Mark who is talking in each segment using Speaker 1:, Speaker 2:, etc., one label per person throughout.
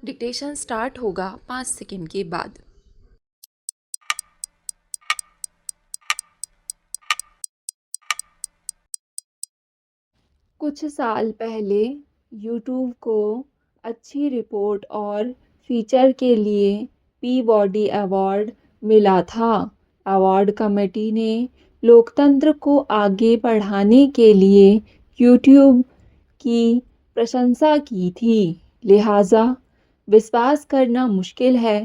Speaker 1: Dictation start होगा 5 second के बाद। कुछ साल पहले यूट्यूब को अच्छी रिपोर्ट और फीचर के लिए पीबॉडी अवार्ड मिला था। अवार्ड कमेटी ने लोकतंत्र को आगे बढ़ाने के लिए यूट्यूब की प्रशंसा की थी। लिहाजा विश्वास करना मुश्किल है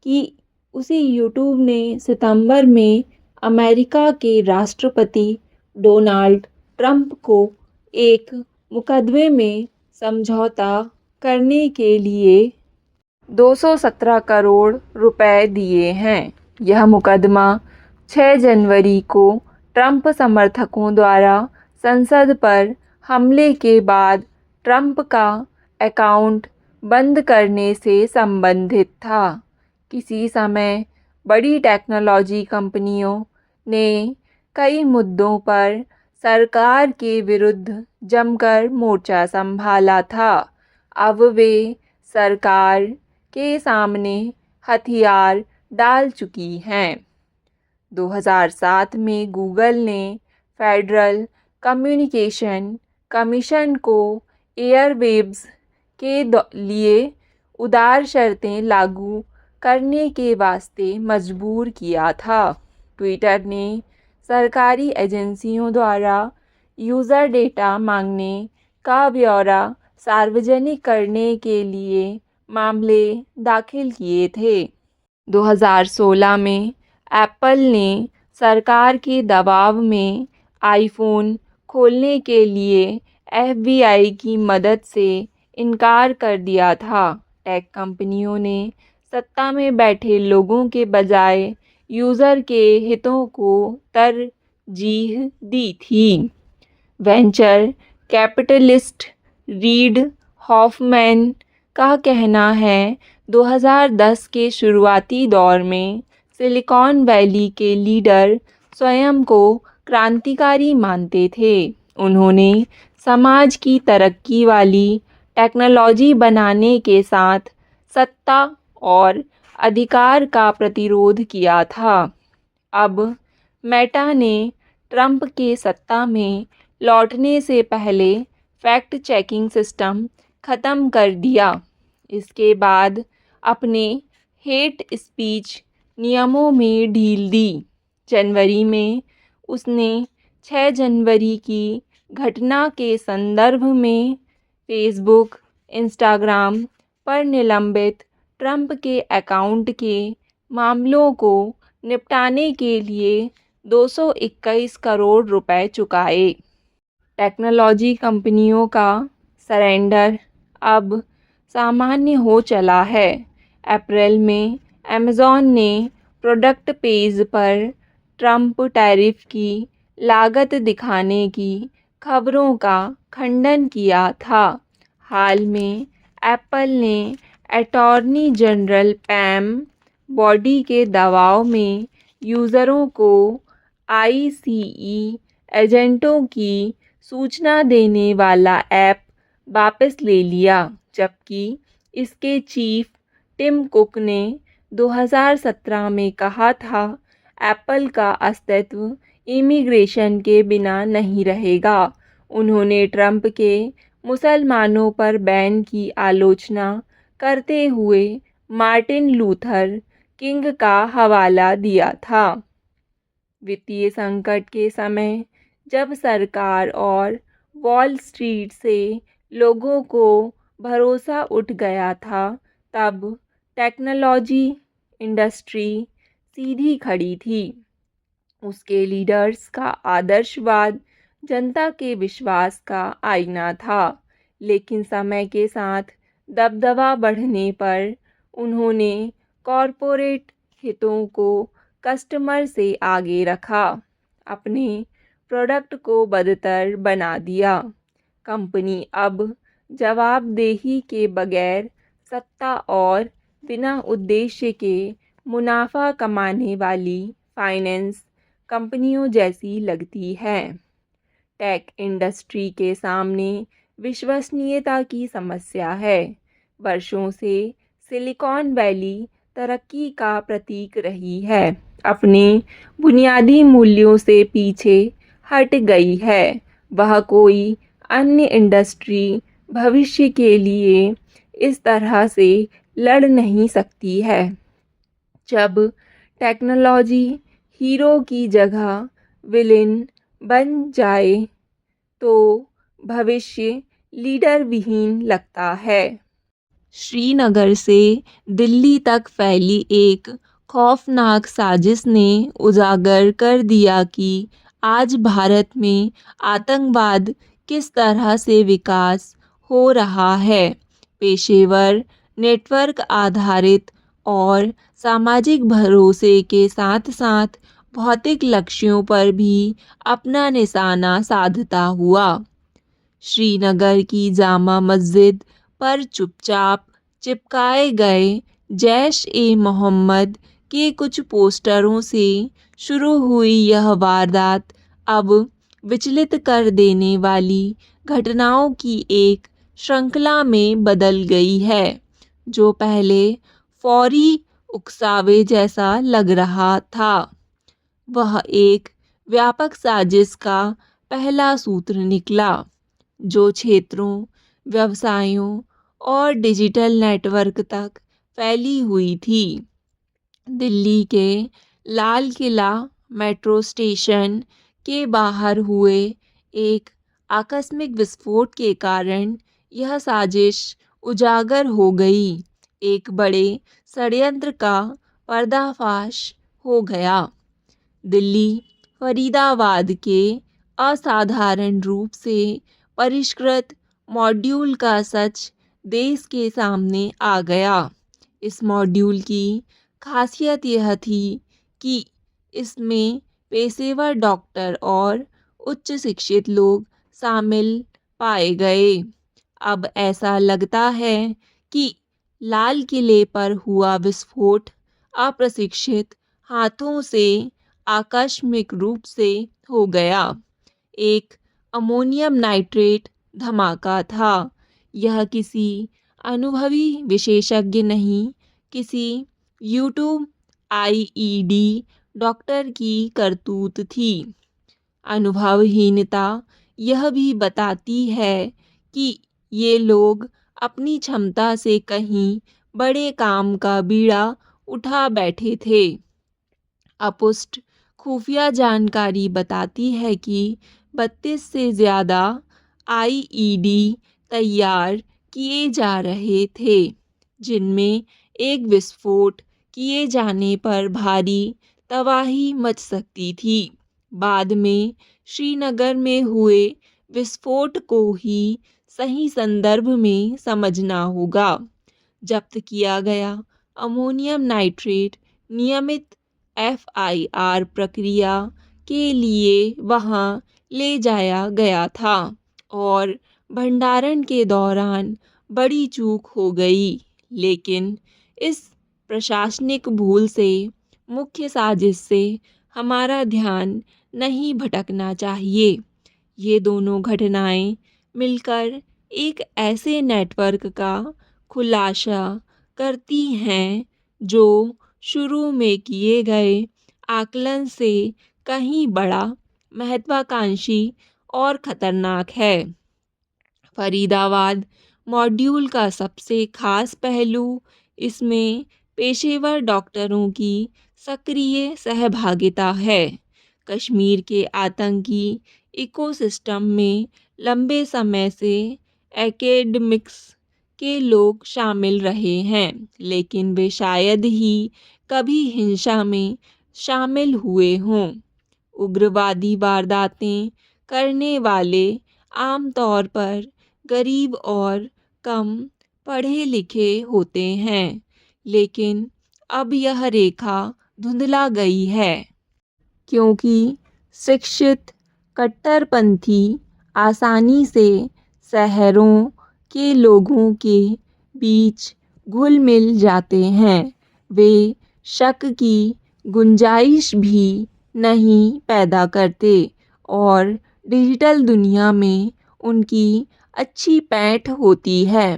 Speaker 1: कि उसी यूट्यूब ने सितंबर में अमेरिका के राष्ट्रपति डोनाल्ड ट्रंप को एक मुकदमे में समझौता करने के लिए 217 करोड़ रुपए दिए हैं। यह मुकदमा 6 जनवरी को ट्रंप समर्थकों द्वारा संसद पर हमले के बाद ट्रंप का अकाउंट बंद करने से संबंधित था। किसी समय बड़ी टेक्नोलॉजी कंपनियों ने कई मुद्दों पर सरकार के विरुद्ध जमकर मोर्चा संभाला था। अब वे सरकार के सामने हथियार डाल चुकी हैं। 2007 में गूगल ने फेडरल कम्युनिकेशन कमीशन को एयरवेव्स के लिए उदार शर्तें लागू करने के वास्ते मजबूर किया था। ट्विटर ने सरकारी एजेंसियों द्वारा यूज़र डेटा मांगने का ब्यौरा सार्वजनिक करने के लिए मामले दाखिल किए थे। 2016 में एप्पल ने सरकार के दबाव में आईफोन खोलने के लिए एफबीआई की मदद से इनकार कर दिया था। टेक कंपनियों ने सत्ता में बैठे लोगों के बजाय यूज़र के हितों को तरजीह दी थी। वेंचर कैपिटलिस्ट रीड हॉफमैन का कहना है 2010 के शुरुआती दौर में सिलिकॉन वैली के लीडर स्वयं को क्रांतिकारी मानते थे। उन्होंने समाज की तरक्की वाली टेक्नोलॉजी बनाने के साथ सत्ता और अधिकार का प्रतिरोध किया था। अब मेटा ने ट्रंप के सत्ता में लौटने से पहले फैक्ट चेकिंग सिस्टम ख़त्म कर दिया। इसके बाद अपने हेट स्पीच नियमों में ढील दी। जनवरी में उसने 6 जनवरी की घटना के संदर्भ में फेसबुक, इंस्टाग्राम पर निलंबित ट्रंप के अकाउंट के मामलों को निपटाने के लिए 221 करोड़ रुपए चुकाए। टेक्नोलॉजी कंपनियों का सरेंडर अब सामान्य हो चला है। अप्रैल में अमेज़न ने प्रोडक्ट पेज पर ट्रंप टैरिफ की लागत दिखाने की खबरों का खंडन किया था। हाल में एप्पल ने अटॉर्नी जनरल पैम बॉडी के दबाव में यूज़रों को आईसीई एजेंटों की सूचना देने वाला ऐप वापस ले लिया, जबकि इसके चीफ टिम कुक ने 2017 में कहा था एप्पल का अस्तित्व इमिग्रेशन के बिना नहीं रहेगा। उन्होंने ट्रंप के मुसलमानों पर बैन की आलोचना करते हुए मार्टिन लूथर किंग का हवाला दिया था। वित्तीय संकट के समय जब सरकार और वॉल स्ट्रीट से लोगों को भरोसा उठ गया था, तब टेक्नोलॉजी इंडस्ट्री सीधी खड़ी थी। उसके लीडर्स का आदर्शवाद जनता के विश्वास का आईना था, लेकिन समय के साथ दबदबा बढ़ने पर उन्होंने कॉरपोरेट हितों को कस्टमर से आगे रखा, अपने प्रोडक्ट को बदतर बना दिया। कंपनी अब जवाबदेही के बगैर सत्ता और बिना उद्देश्य के मुनाफा कमाने वाली फाइनेंस कंपनियों जैसी लगती है। टेक इंडस्ट्री के सामने विश्वसनीयता की समस्या है। वर्षों से सिलिकॉन वैली तरक्की का प्रतीक रही है, अपने बुनियादी मूल्यों से पीछे हट गई है। वह कोई अन्य इंडस्ट्री भविष्य के लिए इस तरह से लड़ नहीं सकती है। जब टेक्नोलॉजी हीरो की जगह विलेन बन जाए तो भविष्य लीडर विहीन लगता है। श्रीनगर से दिल्ली तक फैली एक खौफनाक साजिश ने उजागर कर दिया कि आज भारत में आतंकवाद किस तरह से विकास हो रहा है। पेशेवर, नेटवर्क आधारित और सामाजिक भरोसे के साथ साथ भौतिक लक्ष्यों पर भी अपना निशाना साधता हुआ। श्रीनगर की जामा मस्जिद पर चुपचाप चिपकाए गए जैश ए मोहम्मद के कुछ पोस्टरों से शुरू हुई यह वारदात अब विचलित कर देने वाली घटनाओं की एक श्रृंखला में बदल गई है। जो पहले फौरी उकसावे जैसा लग रहा था, वह एक व्यापक साजिश का पहला सूत्र निकला, जो क्षेत्रों, व्यवसायों और डिजिटल नेटवर्क तक फैली हुई थी। दिल्ली के लाल किला मेट्रो स्टेशन के बाहर हुए एक आकस्मिक विस्फोट के कारण यह साजिश उजागर हो गई। एक बड़े षड्यंत्र का पर्दाफाश हो गया। दिल्ली फरीदाबाद के असाधारण रूप से परिष्कृत मॉड्यूल का सच देश के सामने आ गया। इस मॉड्यूल की खासियत यह थी कि इसमें पेशेवर डॉक्टर और उच्च शिक्षित लोग शामिल पाए गए। अब ऐसा लगता है कि लाल किले पर हुआ विस्फोट अप्रशिक्षित हाथों से आकस्मिक रूप से हो गया। एक अमोनियम नाइट्रेट धमाका था। यह किसी अनुभवी विशेषज्ञ नहीं, किसी यूट्यूब आईईडी डॉक्टर की करतूत थी। अनुभवहीनता यह भी बताती है कि ये लोग अपनी क्षमता से कहीं बड़े काम का बीड़ा उठा बैठे थे। अपुष्ट खुफिया जानकारी बताती है कि 32 से ज़्यादा आईईडी तैयार किए जा रहे थे, जिनमें एक विस्फोट किए जाने पर भारी तबाही मच सकती थी। बाद में श्रीनगर में हुए विस्फोट को ही सही संदर्भ में समझना होगा। जब्त किया गया अमोनियम नाइट्रेट नियमित एफआईआर प्रक्रिया के लिए वहां ले जाया गया था और भंडारण के दौरान बड़ी चूक हो गई। लेकिन इस प्रशासनिक भूल से, मुख्य साजिश से हमारा ध्यान नहीं भटकना चाहिए। ये दोनों घटनाएं मिलकर एक ऐसे नेटवर्क का खुलासा करती हैं जो शुरू में किए गए आकलन से कहीं बड़ा, महत्वाकांक्षी और खतरनाक है। फरीदाबाद मॉड्यूल का सबसे खास पहलू इसमें पेशेवर डॉक्टरों की सक्रिय सहभागिता है। कश्मीर के आतंकी इकोसिस्टम में लंबे समय से एकेडमिक्स के लोग शामिल रहे हैं, लेकिन वे शायद ही कभी हिंसा में शामिल हुए हों। उग्रवादी वारदातें करने वाले आमतौर पर गरीब और कम पढ़े लिखे होते हैं, लेकिन अब यह रेखा धुंधला गई है, क्योंकि शिक्षित कट्टरपंथी आसानी से शहरों के लोगों के बीच घुल मिल जाते हैं। वे शक की गुंजाइश भी नहीं पैदा करते और डिजिटल दुनिया में उनकी अच्छी पैठ होती है।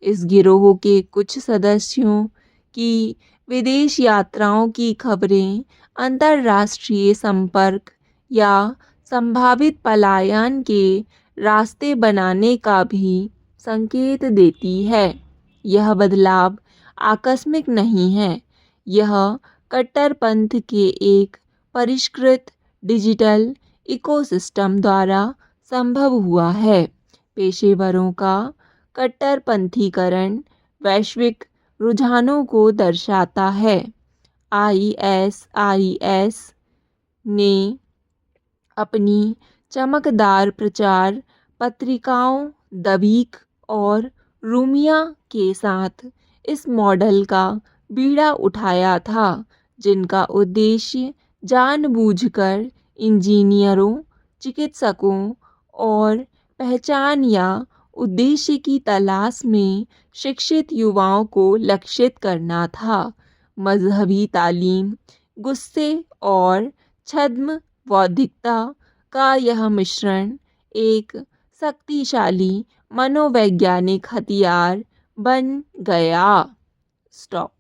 Speaker 1: इस गिरोह के कुछ सदस्यों की विदेश यात्राओं की खबरें अंतर्राष्ट्रीय संपर्क या संभावित पलायन के रास्ते बनाने का भी संकेत देती है। यह बदलाव आकस्मिक नहीं है, यह कट्टरपंथ के एक परिष्कृत डिजिटल इकोसिस्टम द्वारा संभव हुआ है। पेशेवरों का कट्टरपंथीकरण वैश्विक रुझानों को दर्शाता है। आईएसआईएस ने अपनी चमकदार प्रचार पत्रिकाओं द वीक और रूमिया के साथ इस मॉडल का बीड़ा उठाया था, जिनका उद्देश्य जानबूझकर इंजीनियरों, चिकित्सकों और पहचान या उद्देश्य की तलाश में शिक्षित युवाओं को लक्षित करना था। मजहबी तालीम, गुस्से और छद्म बौद्धिकता का यह मिश्रण एक शक्तिशाली मनोवैज्ञानिक हथियार बन गया। स्टॉप।